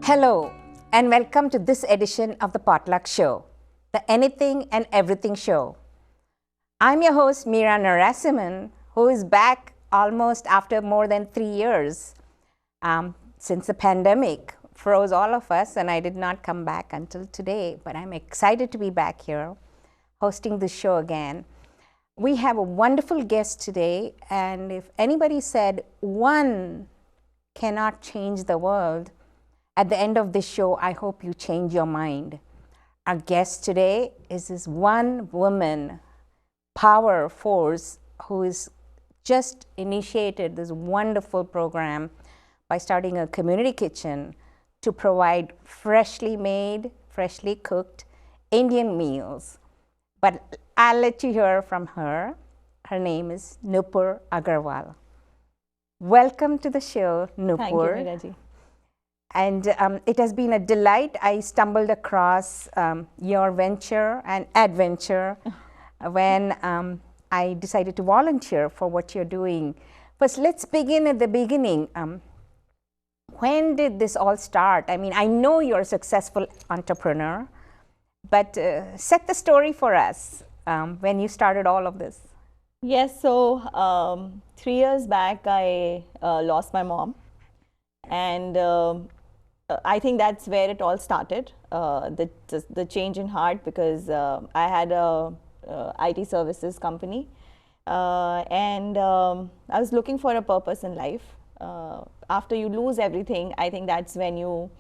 Hello, and welcome to this edition of the Potluck Show, the Anything and Everything Show. I'm your host, Meera Narasimhan, who is back almost after more than 3 years since the pandemic froze all of us, and I did not come back until today. But I'm excited to be back here hosting the show again. We have a wonderful guest today, and if anybody said one cannot change the world, at the end of this show, I hope you change your mind. Our guest today is this one woman power force who has just initiated this wonderful program by starting a community kitchen to provide freshly made, freshly cooked Indian meals. But I'll let you hear from her. Her name is Nupur Agarwal. Welcome to the show, Nupur. Thank you, Meera ji. And it has been a delight. I stumbled across your venture and adventure when I decided to volunteer for what you're doing. First, let's begin at the beginning. When did this all start? I mean, I know you're a successful entrepreneur, but set the story for us when you started all of this. Yes, so 3 years back, I lost my mom. And I think that's where it all started, the change in heart, because I had a IT services company, and I was looking for a purpose in life. After you lose everything, I think that's when you,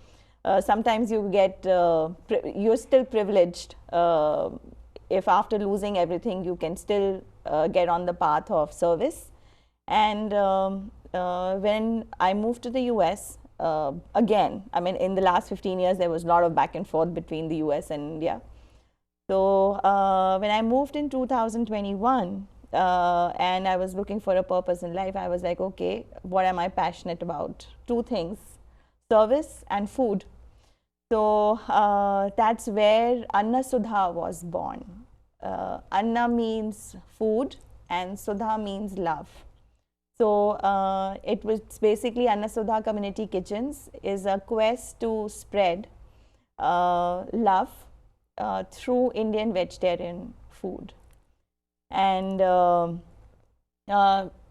sometimes you get, you're still privileged if after losing everything, you can still get on the path of service. And when I moved to the US, again, I mean, in the last 15 years, there was a lot of back and forth between the US and India. So when I moved in 2021, and I was looking for a purpose in life, I was like, okay, what am I passionate about? Two things, service and food. So that's where Anna Sudha was born. Anna means food and Sudha means love. So it was basically Anna Sudha Community Kitchens is a quest to spread love through Indian vegetarian food. And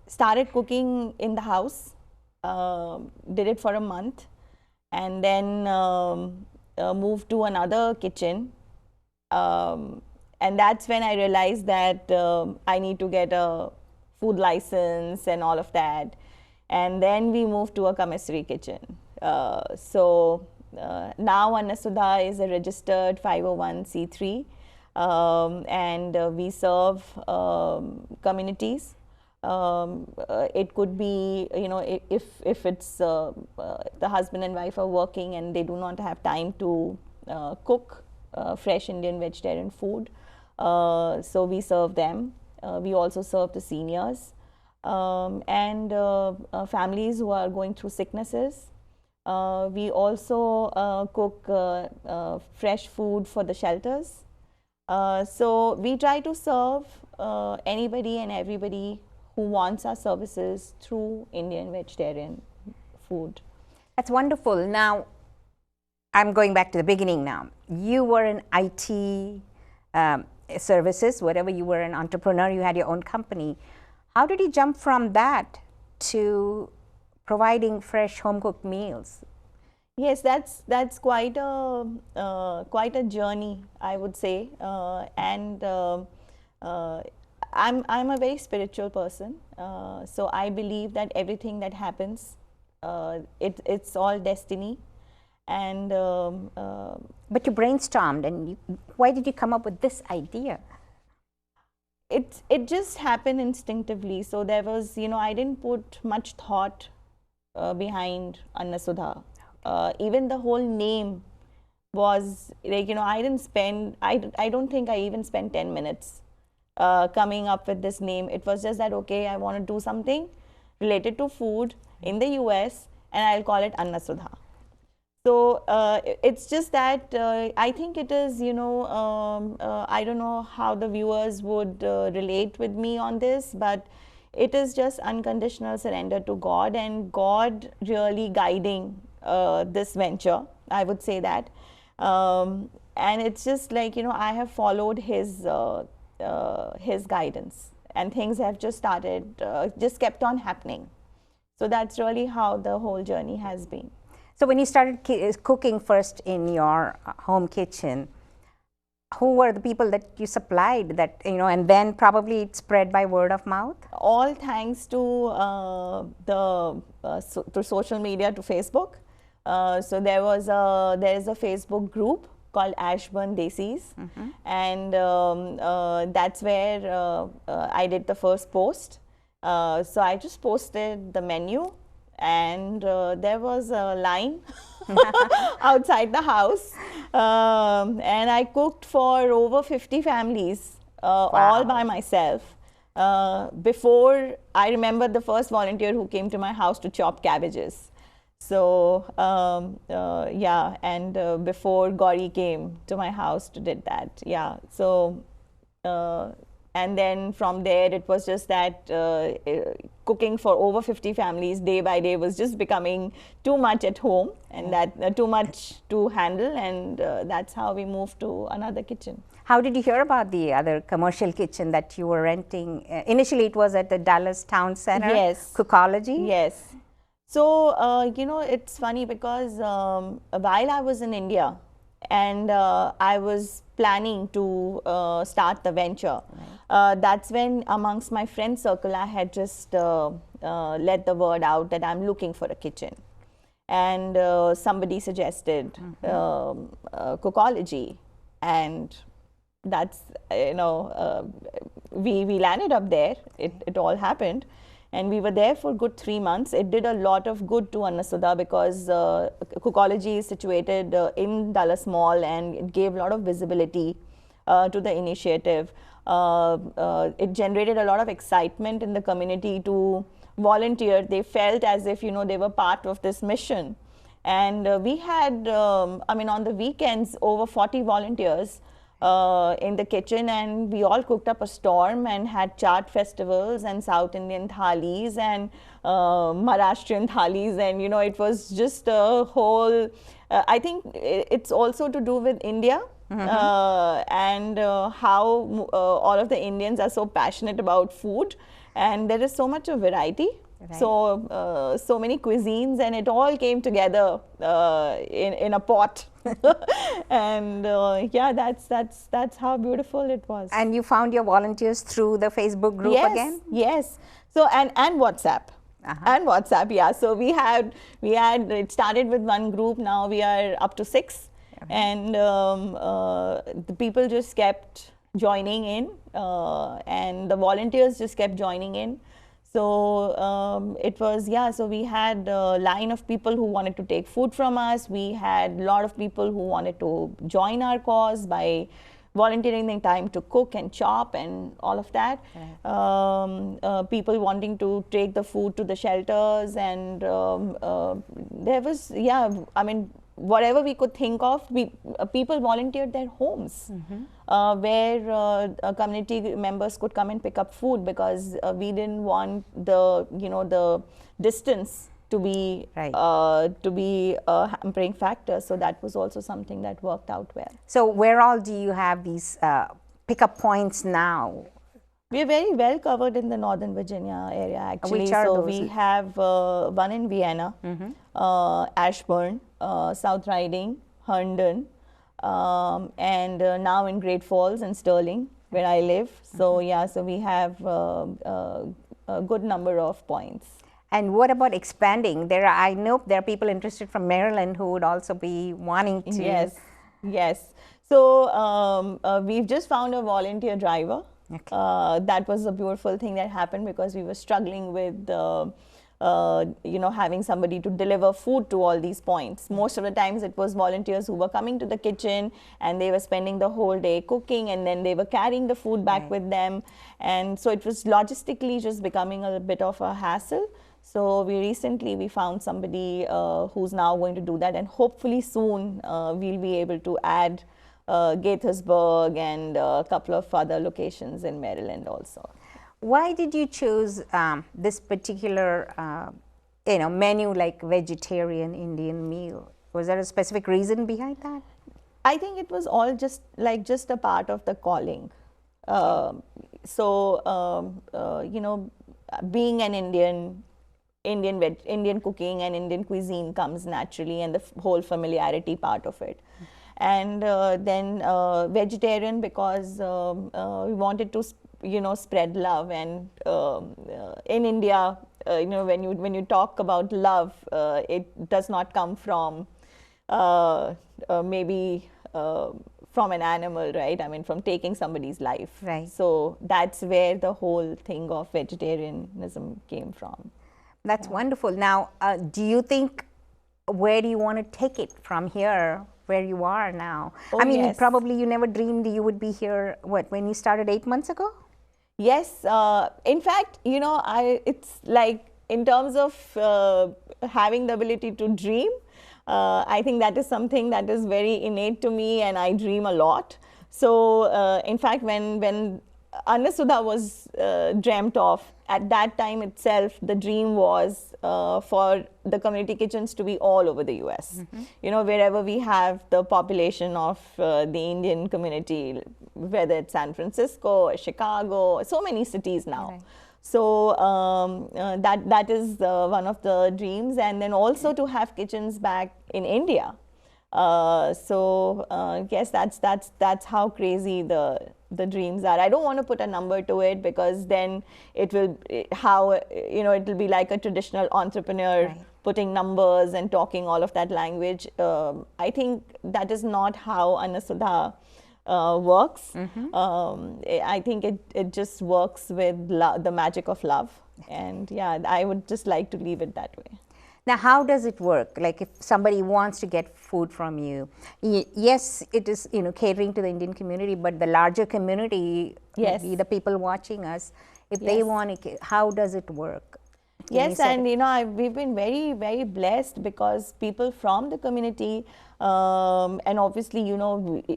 started cooking in the house, did it for a month, and then moved to another kitchen. And that's when I realized that I need to get a food license and all of that. And then we moved to a commissary kitchen. So now Anna Sudha is a registered 501c3, and we serve communities. It could be, you know, if it's the husband and wife are working and they do not have time to cook fresh Indian vegetarian food, so we serve them. We also serve the seniors and families who are going through sicknesses. We also cook fresh food for the shelters. So we try to serve anybody and everybody who wants our services through Indian vegetarian food. That's wonderful. Now, I'm going back to the beginning now. You were in IT services, whatever, you were an entrepreneur, you had your own company. How did you jump from that to providing fresh home-cooked meals? Yes, that's quite a journey, I would say, and I'm a very spiritual person, so I believe that everything that happens, it's all destiny. And but you brainstormed, and why did you come up with this idea? It just happened instinctively. So there was, you know, I didn't put much thought behind Anna Sudha. Even the whole name was like, you know, I don't think I even spent 10 minutes coming up with this name. It was just that, okay, I want to do something related to food in the US, and I'll call it Anna Sudha. So it's just that I think it is, you know, I don't know how the viewers would relate with me on this, but it is just unconditional surrender to God, and God really guiding this venture. I would say that. And it's just like, I have followed his guidance, and things have just started, just kept on happening. So that's really how the whole journey has been. So when you started cooking first in your home kitchen, who were the people that you supplied that, and then probably it spread by word of mouth? All thanks to through social media, to Facebook. So there is a Facebook group called Ashburn Desis, and that's where I did the first post. So I just posted the menu, and there was a line outside the house, and I cooked for over 50 families, all by myself. Before, I remember the first volunteer who came to my house to chop cabbages. So yeah, and before Gauri came to my house to did that, yeah. So and then from there, it was just that cooking for over 50 families day by day was just becoming too much at home, and that too much to handle, and that's how we moved to another kitchen. How did you hear about the other commercial kitchen that you were renting? Initially, it was at the Dallas Town Center. Yes. Cookology. Yes. So it's funny because while I was in India, and I was planning to start the venture, that's when amongst my friend circle I had just let the word out that I'm looking for a kitchen, and somebody suggested Cookology, and that's we landed up there. It all happened. And we were there for good 3 months. It did a lot of good to Annasudha because Cookology is situated in Dallas Mall, and it gave a lot of visibility to the initiative. It generated a lot of excitement in the community to volunteer. They felt as if they were part of this mission. And we had, on the weekends, over 40 volunteers in the kitchen, and we all cooked up a storm and had chaat festivals and South Indian thalis and Maharashtrian thalis, and it was just a whole, I think it's also to do with India, and how all of the Indians are so passionate about food, and there is so much of variety. Right. So so many cuisines, and it all came together in a pot. And yeah, that's how beautiful it was. And you found your volunteers through the Facebook group again? Yes. So and WhatsApp. And WhatsApp, yeah. So we had it started with one group. Now we are up to 6, and the people just kept joining in, and the volunteers just kept joining in. So it was, yeah, so we had a line of people who wanted to take food from us. We had a lot of people who wanted to join our cause by volunteering their time to cook and chop and all of that. Right. People wanting to take the food to the shelters, and there was, yeah, whatever we could think of, people volunteered their homes, where community members could come and pick up food, because we didn't want the distance to be a hampering factor. So that was also something that worked out well. So where all do you have these pickup points now? We are very well covered in the Northern Virginia area, actually. Which are those? We have one in Vienna, Ashburn, South Riding, Herndon, and now in Great Falls and Sterling, where I live. So yeah, so we have a good number of points. And what about expanding? I know there are people interested from Maryland who would also be wanting to. Yes, yes. So we've just found a volunteer driver. Okay. That was a beautiful thing that happened, because we were struggling with having somebody to deliver food to all these points. Most of the times it was volunteers who were coming to the kitchen, and they were spending the whole day cooking, and then they were carrying the food back with them. And so it was logistically just becoming a bit of a hassle. So we found somebody who's now going to do that, and hopefully soon we'll be able to add Gaithersburg and a couple of other locations in Maryland also. Why did you choose this particular menu, like vegetarian Indian meal? Was there a specific reason behind that? I think it was all just a part of the calling. Being an Indian cooking and Indian cuisine comes naturally, and the whole familiarity part of it. And then vegetarian, because we wanted to spread love. And in India, when you talk about love, it does not come from maybe from an animal, right? I mean, from taking somebody's life. Right. So that's where the whole thing of vegetarianism came from. That's wonderful. Now, do you think, where do you want to take it from here, where you are now? Oh, I mean, yes. probably you never dreamed you would be here, when you started 8 months ago? Yes. In fact, it's like, in terms of having the ability to dream, I think that is something that is very innate to me, and I dream a lot. So, in fact, when Annasudha was dreamt of, at that time itself, the dream was for the community kitchens to be all over the US. Wherever we have the population of the Indian community, whether it's San Francisco or Chicago, so many cities now. Right. So that is one of the dreams, and then also to have kitchens back in India. Yes, that's how crazy the dreams are. I don't want to put a number to it, because then it will it'll be like a traditional entrepreneur, right, putting numbers and talking all of that language. I think that is not how Annasudha works. I think it just works with the magic of love. And yeah, I would just like to leave it that way. Now, how does it work? Like, if somebody wants to get food from you, yes, it is, catering to the Indian community, but the larger community, Yes. maybe the people watching us, if they Yes. want to, how does it work? Can you Yes, set and we've been very, very blessed, because people from the community, and obviously,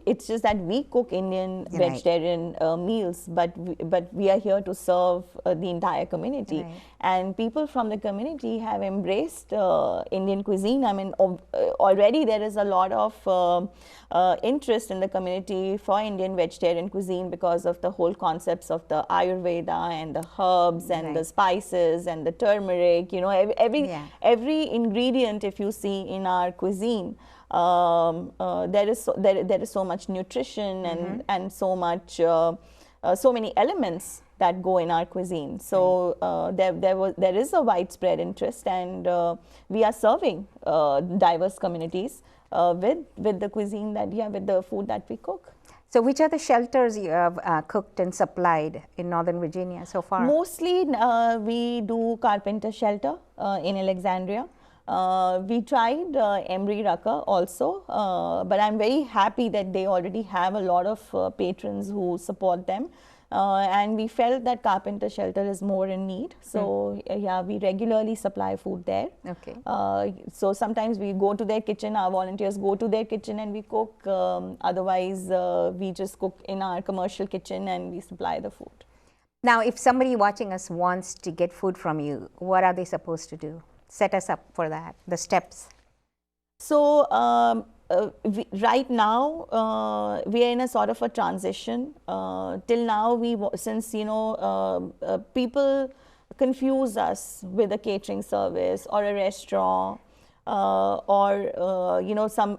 it's just that we cook Indian Right. vegetarian meals, but we are here to serve the entire community. Right. And people from the community have embraced Indian cuisine. I mean, already there is a lot of interest in the community for Indian vegetarian cuisine, because of the whole concepts of the Ayurveda and the herbs and the Right. spices and the turmeric. Yeah. Every ingredient, if you see in our cuisine, there is so much nutrition and so much so many elements that go in our cuisine. So there is a widespread interest, and we are serving diverse communities with the cuisine with the food that we cook. So, which are the shelters you have cooked and supplied in Northern Virginia so far? Mostly we do carpenter shelter in Alexandria. We tried Emery Rucker also, but I'm very happy that they already have a lot of patrons who support them. And we felt that carpenter shelter is more in need. So yeah, we regularly supply food there. Okay. So sometimes we go to their kitchen, our volunteers go to their kitchen and we cook. Otherwise, we just cook in our commercial kitchen and we supply the food. Now, if somebody watching us wants to get food from you, what are they supposed to do? Set us up for that, the steps. So right now we are in a sort of a transition. Till now, since people confuse us with a catering service or a restaurant, or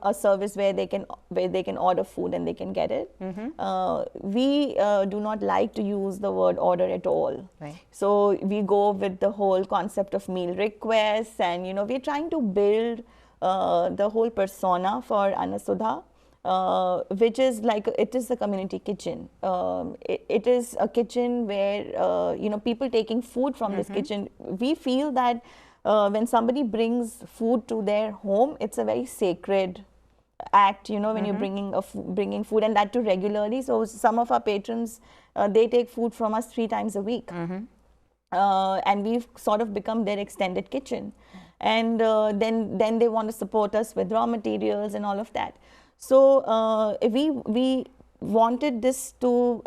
a service where they can order food and they can get it. We do not like to use the word order at all. Right. So we go with the whole concept of meal requests, and we're trying to build the whole persona for Annasudha, which is like, it is a community kitchen. It is a kitchen where people taking food from this kitchen. We feel that when somebody brings food to their home, it's a very sacred act, when you're bringing food, and that too regularly. So some of our patrons, they take food from us 3 times a week. And we've sort of become their extended kitchen. And then they want to support us with raw materials and all of that. So we wanted this to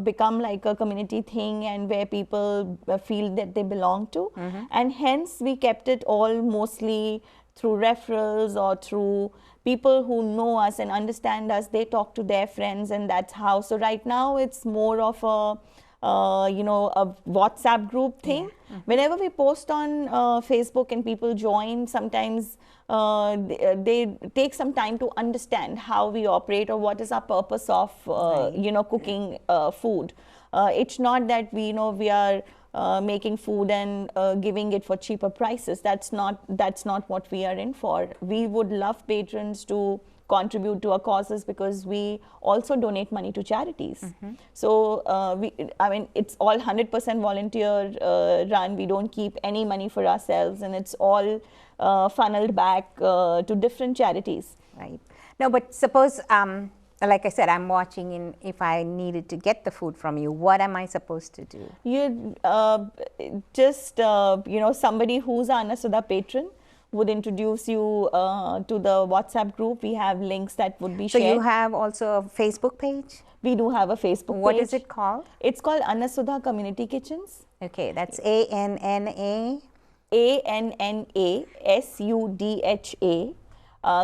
become like a community thing, and where people feel that they belong to. And hence we kept it all mostly through referrals or through people who know us and understand us. They talk to their friends, and that's how. So right now it's more of a a WhatsApp group thing. Yeah. Whenever we post on Facebook and people join, sometimes they take some time to understand how we operate or what is our purpose of cooking food. It's not that we are making food and giving it for cheaper prices. That's not what we are in for. We would love patrons to contribute to our causes, because we also donate money to charities. So it's all 100% volunteer run. We don't keep any money for ourselves, and it's all funneled back to different charities. Right. No, but suppose, like I said, I'm watching, and if I needed to get the food from you, what am I supposed to do? You just somebody who's an Anna Sudha patron would introduce you to the WhatsApp group. We have links that would be shared. So you have also a Facebook page? We do have a Facebook page. What is it called? It's called Anna Sudha Community Kitchens. Okay, that's ANNA? ANNASUDHA.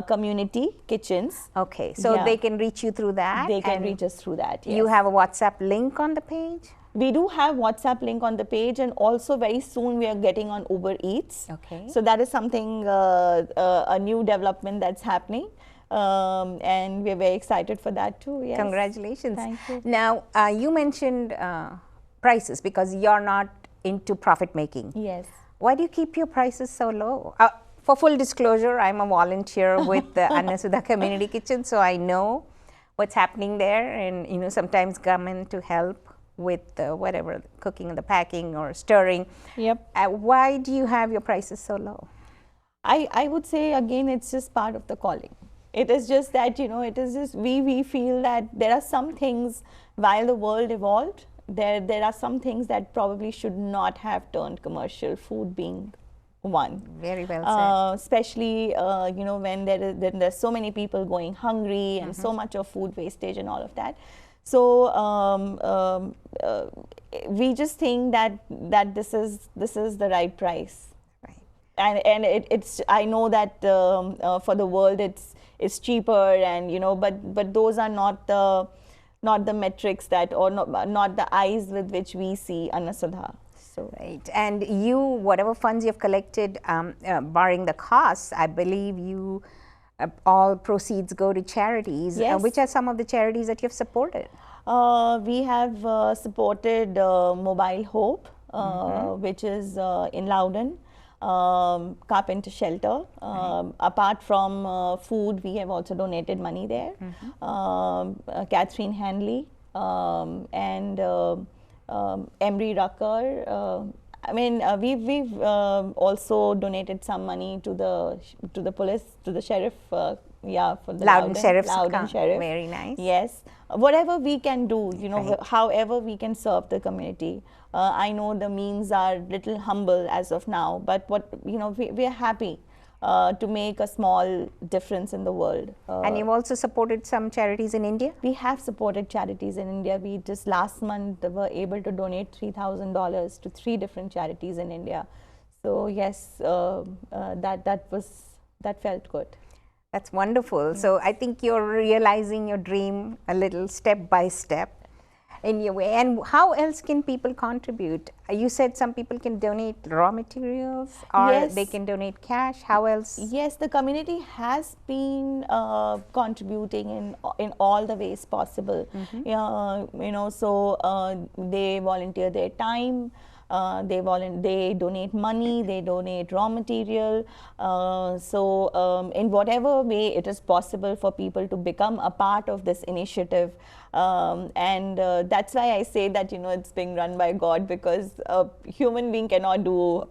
Community Kitchens. Okay, so they can reach you through that? They can reach us through that, yes. You have a WhatsApp link on the page? We do have WhatsApp link on the page, and also very soon we are getting on Uber Eats. Okay. So that is something, a new development that's happening, and we're very excited for that too. Yes. Congratulations. Thank you. Now, you mentioned prices, because you're not into profit making. Yes. Why do you keep your prices so low? For full disclosure, I'm a volunteer with the Anna Sudha Community Kitchen, so I know what's happening there, and sometimes come in to help with whatever, cooking, the packing or stirring. Yep. Why do you have your prices so low? I would say, again, it's just part of the calling. It is just that, it is just we feel that there are some things, while the world evolved, there are some things that probably should not have turned commercial, food being one. Very well said. Especially, when there's so many people going hungry and so much of food wastage and all of that. So we just think that this is the right price. Right. And it's I know that for the world it's cheaper, and but those are not the metrics that, or not the eyes with which we see Anna Sudha. So. Right. And you, whatever funds you've collected, barring the costs, I believe you, all proceeds go to charities. Yes. Which are some of the charities that you've supported? We have supported Mobile Hope, which is in Loudon, Carpenter Shelter. Apart from food, we have also donated money there. Catherine Hanley and Emery Rucker. We've also donated some money to the police, to the sheriff. For the Loudon Sheriff. Very nice. Yes, whatever we can do, Right. however we can serve the community. I know the means are little humble as of now, but we are happy to make a small difference in the world. And you've also supported some charities in India? We have supported charities in India. We just last month were able to donate $3,000 to 3 different charities in India. So yes, that felt good. That's wonderful. So I think you're realizing your dream a little step by step in your way. And how else can people contribute? You said some people can donate raw materials, or Yes. they can donate cash. How else? Yes, the community has been contributing in all the ways possible. So they volunteer their time. They donate money, they donate raw material. In whatever way it is possible for people to become a part of this initiative. That's why I say that, it's being run by God, because a human being cannot do,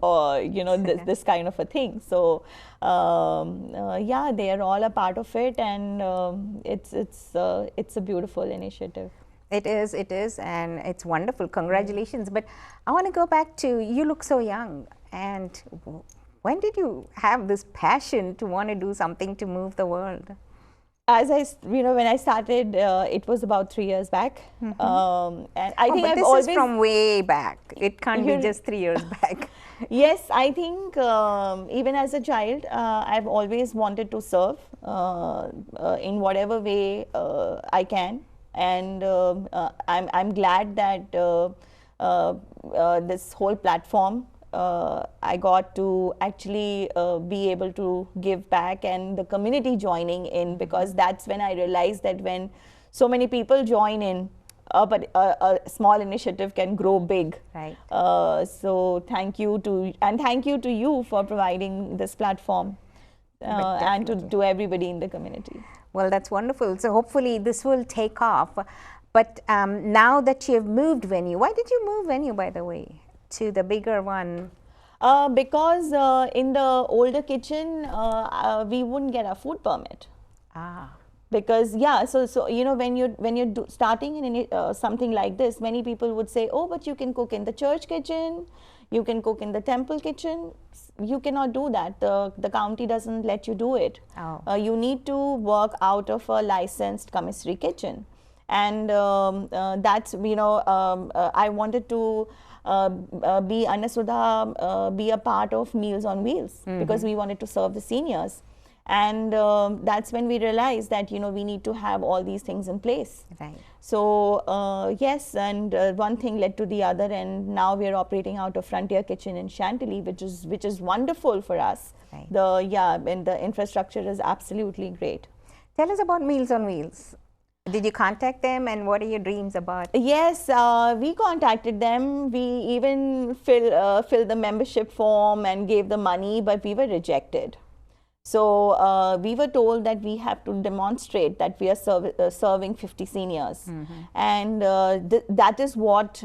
this kind of a thing. So, they are all a part of it, and it's a beautiful initiative. It is, and it's wonderful. Congratulations. But I want to go back to, you look so young, and when did you have this passion to want to do something to move the world? As when I started, it was about 3 years back. And I think but I've this always... is from way back. It can't be just 3 years back. Yes, I think even as a child, I've always wanted to serve in whatever way I can, and I'm glad that this whole platform I got to actually be able to give back, and the community joining in, because that's when I realized that when so many people join in, but a small initiative can grow big. Right. So thank you to you for providing this platform, and to everybody in the community. Well, that's wonderful. So hopefully this will take off. But now that you've moved venue, why did you move venue, by the way, to the bigger one? Because in the older kitchen, we wouldn't get a food permit. Ah. Because so you know, when you're starting in something like this, many people would say, oh, but you can cook in the church kitchen, you can cook in the temple kitchen. You cannot do that. The county doesn't let you do it. Oh. You need to work out of a licensed commissary kitchen, and that's, you know, I wanted to be Annasudha, be a part of Meals on Wheels, because we wanted to serve the seniors. And that's when we realized that, you know, we need to have all these things in place. Right. So yes, and one thing led to the other, and now we are operating out of Frontier Kitchen in Chantilly, which is wonderful for us. Right. And the infrastructure is absolutely great. Tell us about Meals on Wheels. Did you contact them, and what are your dreams about? Yes, we contacted them. We even filled the membership form and gave the money, but we were rejected. So we were told that we have to demonstrate that we are serving 50 seniors, and that is what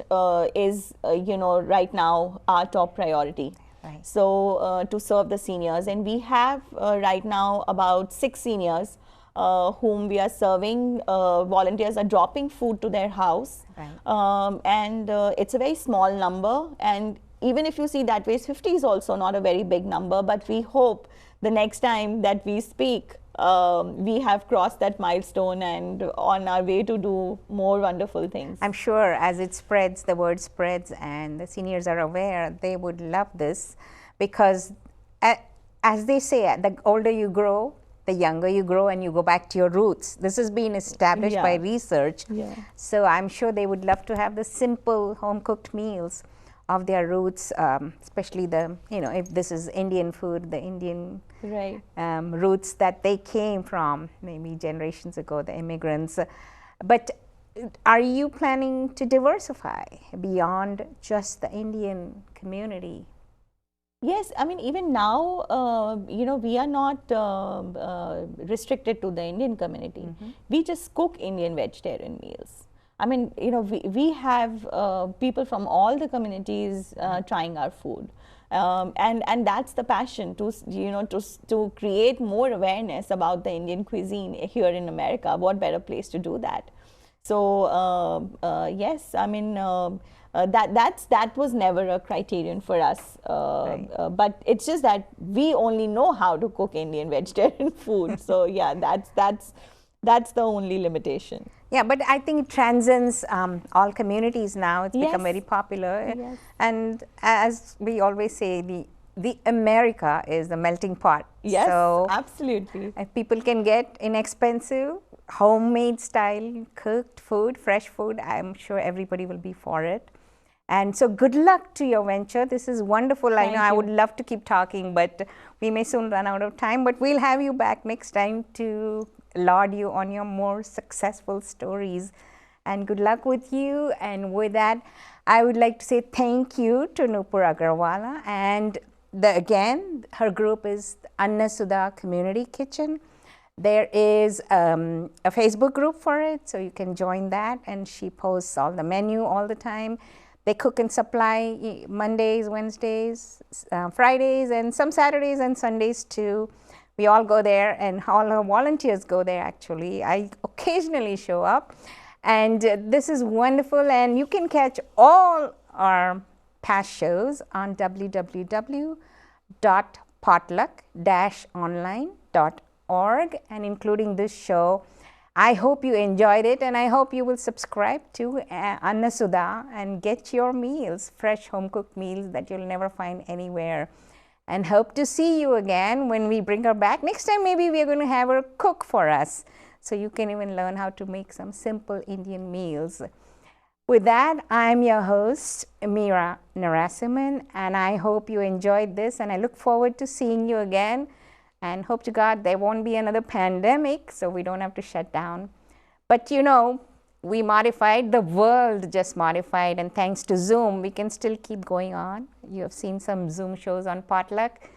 is you know, right now our top priority. Right. So to serve the seniors, and we have right now about 6 seniors whom we are serving. Volunteers are dropping food to their house, Right. and it's a very small number. And even if you see that way, 50 is also not a very big number, but we hope the next time that we speak, we have crossed that milestone and on our way to do more wonderful things. I'm sure as it spreads, the word spreads, and the seniors are aware, they would love this, because as they say, the older you grow, the younger you grow, and you go back to your roots. This has been established by research. Yeah. So I'm sure they would love to have the simple home-cooked meals of their roots, especially the, you know, if this is Indian food, the Indian Right. roots that they came from maybe generations ago, the immigrants. But are you planning to diversify beyond just the Indian community? Yes, I mean, even now, you know, we are not restricted to the Indian community. We just cook Indian vegetarian meals. I mean, you know, we have people from all the communities trying our food. And that's the passion, to, you know, to create more awareness about the Indian cuisine here in America. What better place to do that? So yes, I mean, that was never a criterion for us. Right. But it's just that we only know how to cook Indian vegetarian food. So yeah, that's the only limitation. Yeah, but I think it transcends all communities now. It's become very popular. Yes. And as we always say, the America is the melting pot. Yes, so absolutely. if people can get inexpensive, homemade style, cooked food, fresh food, I'm sure everybody will be for it. And so good luck to your venture. This is wonderful. I know I would love to keep talking, but we may soon run out of time. But we'll have you back next time to laud you on your more successful stories. And good luck with you. And with that, I would like to say thank you to Nupur Agarwala. And again, her group is Annasudha Community Kitchen. There is a Facebook group for it, so you can join that. And she posts all the menu all the time. They cook and supply Mondays, Wednesdays, Fridays, and some Saturdays and Sundays too. We all go there, and all our volunteers go there actually. I occasionally show up, and this is wonderful. And you can catch all our past shows on www.potluck-online.org, and including this show. I hope you enjoyed it, and I hope you will subscribe to Anna Sudha and get your meals, fresh home cooked meals that you'll never find anywhere. And hope to see you again when we bring her back. Next time, maybe we are going to have her cook for us, so you can even learn how to make some simple Indian meals. With that, I'm your host, Meera Narasimhan, and I hope you enjoyed this, and I look forward to seeing you again, and hope to God there won't be another pandemic, so we don't have to shut down. But you know, we modified, the world just modified, and thanks to Zoom, we can still keep going on. You have seen some Zoom shows on Potluck,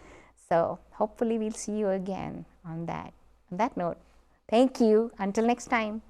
so hopefully we'll see you again on that. On that note, thank you. Until next time.